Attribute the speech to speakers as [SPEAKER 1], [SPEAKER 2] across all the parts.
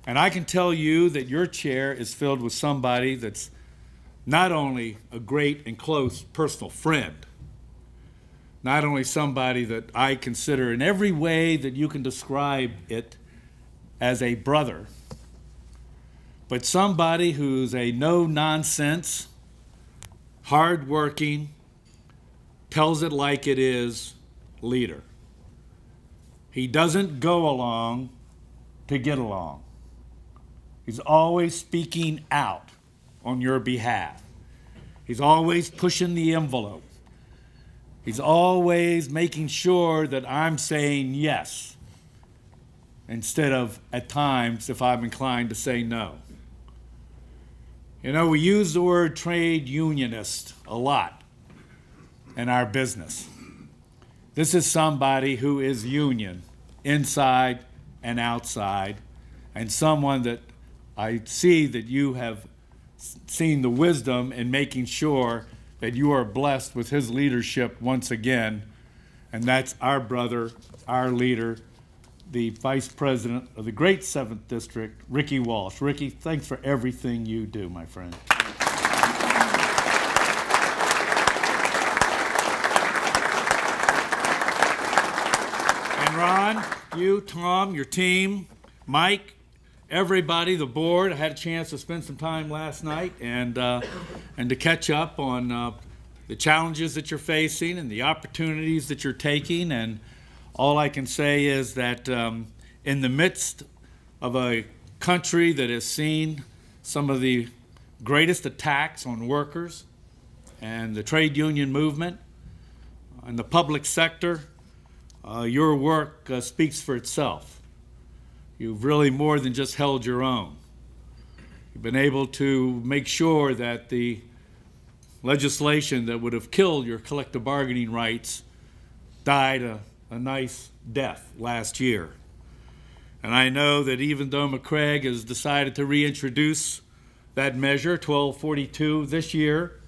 [SPEAKER 1] And I can tell you that your chair is filled with somebody that's not only a great and close personal friend, not only somebody that I consider in every way that you can describe it as a brother, but somebody who's a no-nonsense, hard-working, tells it like it is leader. He doesn't go along to get along. He's always speaking out on your behalf. He's always pushing the envelope. He's always making sure that I'm saying yes, instead of, at times, if I'm inclined to say no. You know, we use the word trade unionist a lot in our business. This is somebody who is union, inside and outside, and someone that I see that you have seen the wisdom in making sure that you are blessed with his leadership once again, and that's our brother, our leader, the Vice President of the great 7th District, Ricky Walsh. Ricky, thanks for everything you do, my friend. And Ron, you, Tom, your team, Mike, everybody, the board. I had a chance to spend some time last night and to catch up on the challenges that you're facing and the opportunities that you're taking. And all I can say is that in the midst of a country that has seen some of the greatest attacks on workers and the trade union movement and the public sector, your work speaks for itself. You've really more than just held your own. You've been able to make sure that the legislation that would have killed your collective bargaining rights died a nice death last year. And I know that even though McCraig has decided to reintroduce that measure, 1242, this year,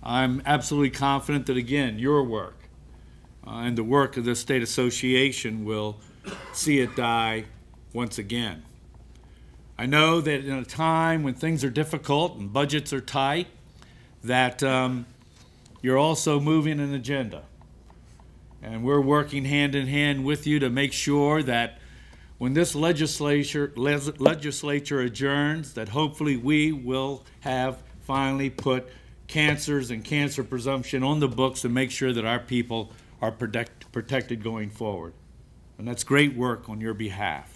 [SPEAKER 1] I'm absolutely confident that, again, your work and the work of the State Association will see it die once again. I know that in a time when things are difficult and budgets are tight, that you're also moving an agenda. And we're working hand in hand with you to make sure that when this legislature adjourns, that hopefully we will have finally put cancers and cancer presumption on the books and make sure that our people are protected going forward. And that's great work on your behalf.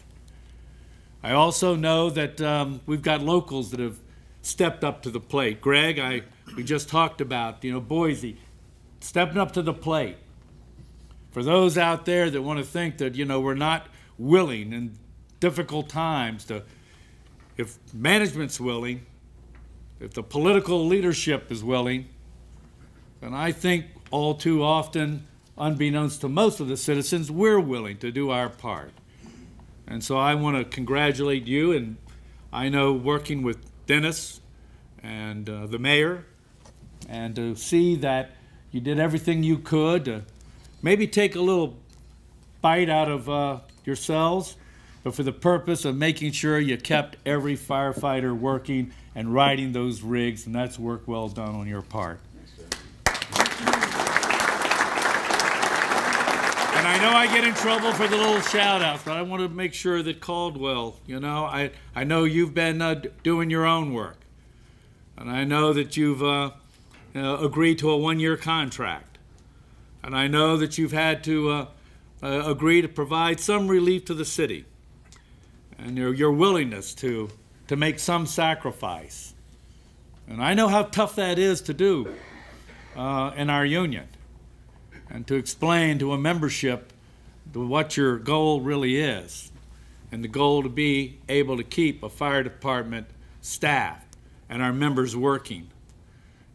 [SPEAKER 1] I also know that we've got locals that have stepped up to the plate. Greg, we just talked about, Boise, stepping up to the plate. For those out there that want to think that, we're not willing in difficult times to, if management's willing, if the political leadership is willing, then I think all too often, unbeknownst to most of the citizens, we're willing to do our part. And so I want to congratulate you, and I know working with Dennis and the mayor, and to see that you did everything you could to maybe take a little bite out of yourselves, but for the purpose of making sure you kept every firefighter working and riding those rigs, and that's work well done on your part. And I know I get in trouble for the little shout-outs, but I want to make sure that Caldwell, I know you've been doing your own work. And I know that you've agreed to a one-year contract. And I know that you've had to agree to provide some relief to the city. And your willingness to make some sacrifice. And I know how tough that is to do in our union. And to explain to a membership what your goal really is. And the goal to be able to keep a fire department staffed and our members working.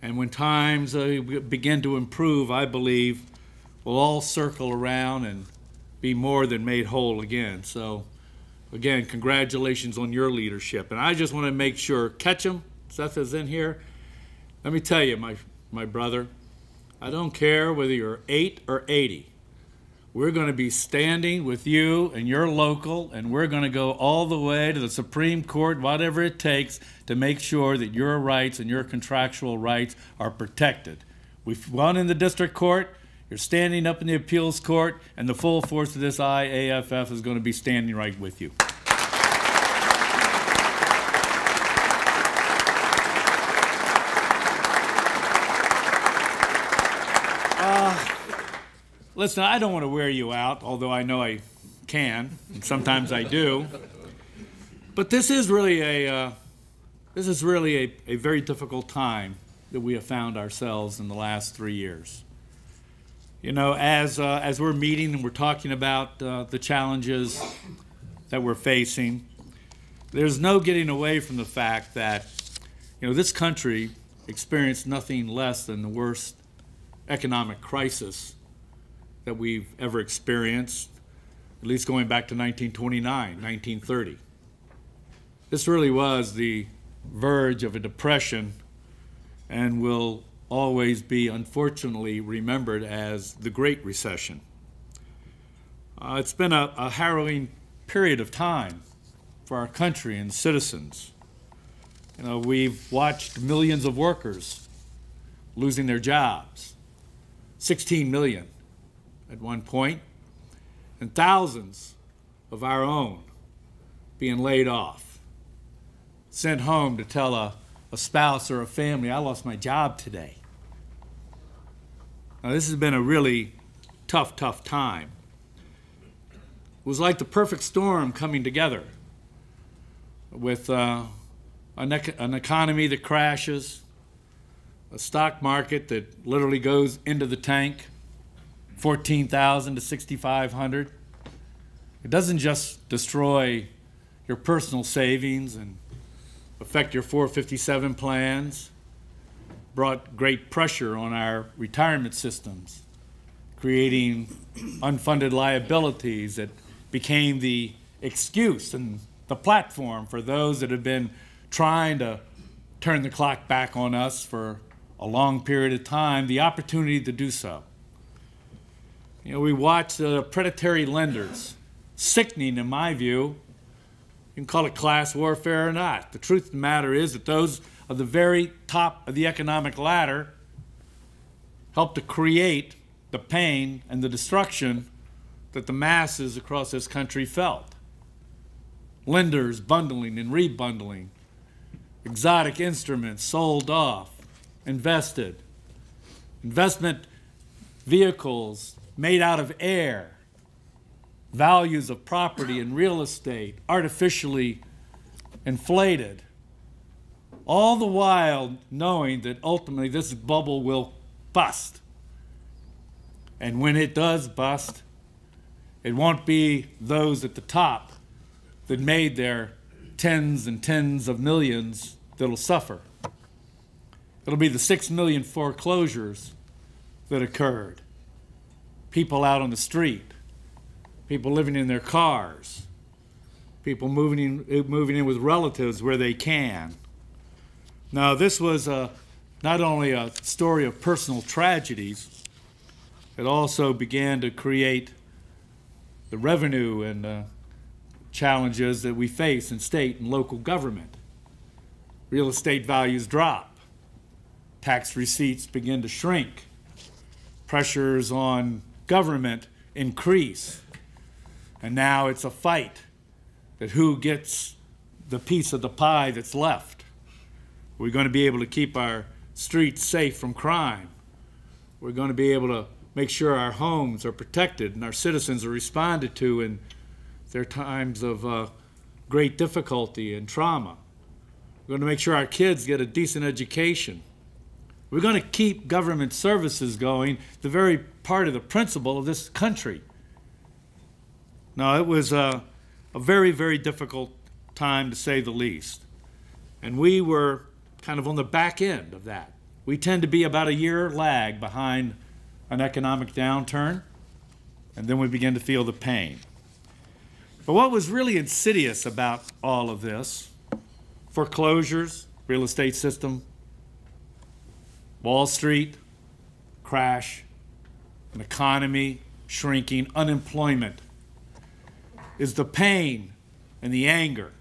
[SPEAKER 1] And when times begin to improve, I believe we'll all circle around and be more than made whole again. So, again, congratulations on your leadership. And I just want to make sure, Ketchum, Seth is in here. Let me tell you, my brother, I don't care whether you're 8 or 80. We're going to be standing with you and your local, and we're going to go all the way to the Supreme Court, whatever it takes, to make sure that your rights and your contractual rights are protected. We've won in the district court, you're standing up in the appeals court, and the full force of this IAFF is going to be standing right with you. Listen, I don't want to wear you out, although I know I can, and sometimes I do. But this is really a very difficult time that we have found ourselves in the last 3 years. You know, as we're meeting and we're talking about the challenges that we're facing, there's no getting away from the fact that, you know, this country experienced nothing less than the worst economic crisis that we've ever experienced, at least going back to 1929, 1930. This really was the verge of a depression and will always be, unfortunately, remembered as the Great Recession. It's been a harrowing period of time for our country and citizens. You know, we've watched millions of workers losing their jobs, 16 million at one point, and thousands of our own being laid off, sent home to tell a spouse or a family, I lost my job today. Now, this has been a really tough time. It was like the perfect storm coming together with an economy that crashes, a stock market that literally goes into the tank, 14,000 to 6,500. It doesn't just destroy your personal savings and affect your 457 plans. Brought great pressure on our retirement systems, creating unfunded liabilities that became the excuse and the platform for those that have been trying to turn the clock back on us for a long period of time, the opportunity to do so. You know, we watch predatory lenders, sickening in my view. You can call it class warfare or not. The truth of the matter is that those of the very top of the economic ladder help to create the pain and the destruction that the masses across this country felt. Lenders bundling and rebundling, exotic instruments sold off, invested, investment vehicles made out of air, values of property and real estate artificially inflated, all the while knowing that ultimately this bubble will bust. And when it does bust, it won't be those at the top that made their tens and tens of millions that'll suffer. It'll be the 6 million foreclosures that occurred. People out on the street, people living in their cars, people moving in with relatives where they can. Now, this was not only a story of personal tragedies, it also began to create the revenue and challenges that we face in state and local government. Real estate values drop, tax receipts begin to shrink, pressures on government increase, and now it's a fight that who gets the piece of the pie that's left. We're going to be able to keep our streets safe from crime. We're going to be able to make sure our homes are protected and our citizens are responded to in their times of great difficulty and trauma. We're going to make sure our kids get a decent education. We're going to keep government services going, the very part of the principle of this country. Now, it was a very, very difficult time, to say the least. And we were kind of on the back end of that. We tend to be about a year lag behind an economic downturn, and then we begin to feel the pain. But what was really insidious about all of this, foreclosures, real estate system, Wall Street, crash, an economy shrinking unemployment, is the pain and the anger